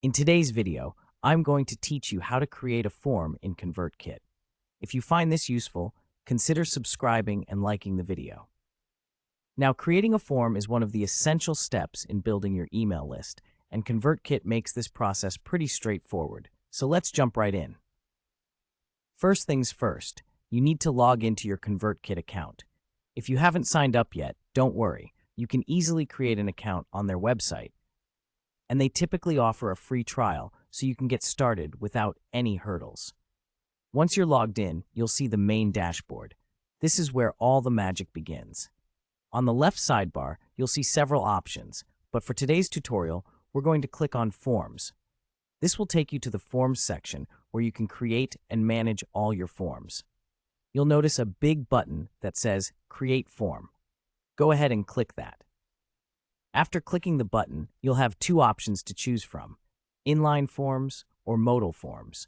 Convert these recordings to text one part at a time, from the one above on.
In today's video, I'm going to teach you how to create a form in ConvertKit. If you find this useful, consider subscribing and liking the video. Now, creating a form is one of the essential steps in building your email list, and ConvertKit makes this process pretty straightforward. So let's jump right in. First things first, you need to log into your ConvertKit account. If you haven't signed up yet, don't worry. You can easily create an account on their website, and they typically offer a free trial so you can get started without any hurdles. Once you're logged in, you'll see the main dashboard. This is where all the magic begins. On the left sidebar, you'll see several options, but for today's tutorial, we're going to click on Forms. This will take you to the Forms section where you can create and manage all your forms. You'll notice a big button that says Create Form. Go ahead and click that. After clicking the button, you'll have two options to choose from: inline forms or modal forms.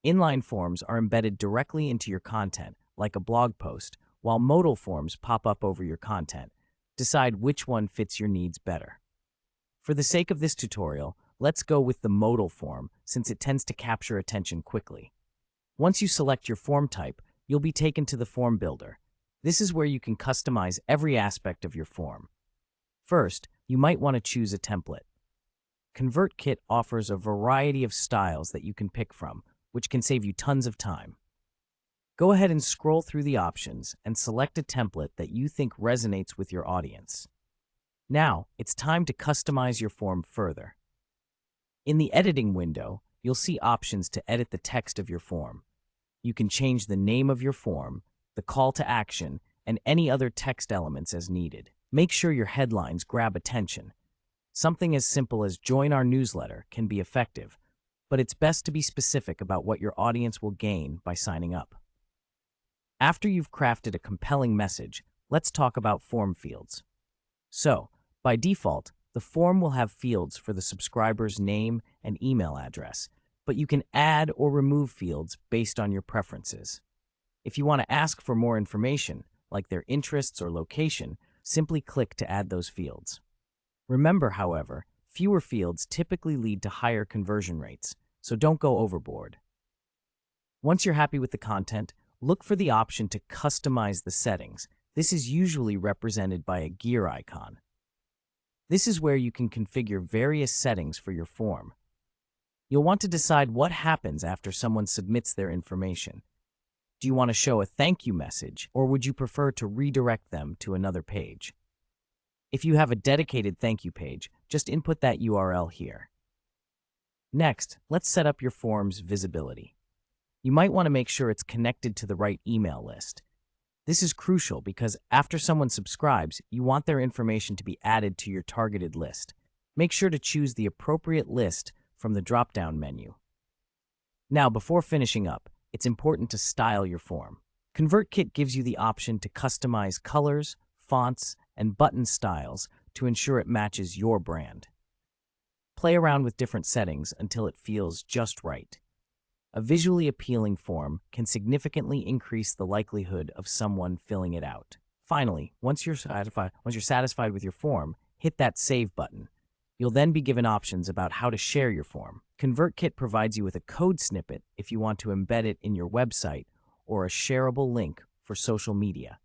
Inline forms are embedded directly into your content, like a blog post, while modal forms pop up over your content. Decide which one fits your needs better. For the sake of this tutorial, let's go with the modal form since it tends to capture attention quickly. Once you select your form type, you'll be taken to the form builder. This is where you can customize every aspect of your form. First, you might want to choose a template. ConvertKit offers a variety of styles that you can pick from, which can save you tons of time. Go ahead and scroll through the options and select a template that you think resonates with your audience. Now, it's time to customize your form further. In the editing window, you'll see options to edit the text of your form. You can change the name of your form, the call to action, and any other text elements as needed. Make sure your headlines grab attention. Something as simple as "Join our newsletter" can be effective, but it's best to be specific about what your audience will gain by signing up. After you've crafted a compelling message, let's talk about form fields. So, by default, the form will have fields for the subscriber's name and email address, but you can add or remove fields based on your preferences. If you want to ask for more information, like their interests or location, simply click to add those fields. Remember, however, fewer fields typically lead to higher conversion rates, so don't go overboard. Once you're happy with the content, look for the option to customize the settings. This is usually represented by a gear icon. This is where you can configure various settings for your form. You'll want to decide what happens after someone submits their information. Do you want to show a thank you message, or would you prefer to redirect them to another page? If you have a dedicated thank you page, just input that URL here. Next, let's set up your form's visibility. You might want to make sure it's connected to the right email list. This is crucial because after someone subscribes, you want their information to be added to your targeted list. Make sure to choose the appropriate list from the drop-down menu. Now, before finishing up, it's important to style your form. ConvertKit gives you the option to customize colors, fonts, and button styles to ensure it matches your brand. Play around with different settings until it feels just right. A visually appealing form can significantly increase the likelihood of someone filling it out. Finally, once you're satisfied with your form, hit that Save button. You'll then be given options about how to share your form. ConvertKit provides you with a code snippet if you want to embed it in your website or a shareable link for social media.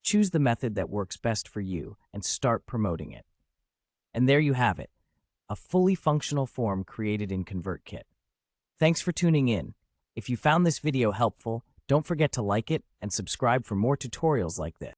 Choose the method that works best for you and start promoting it. And there you have it, a fully functional form created in ConvertKit. Thanks for tuning in. If you found this video helpful, don't forget to like it and subscribe for more tutorials like this.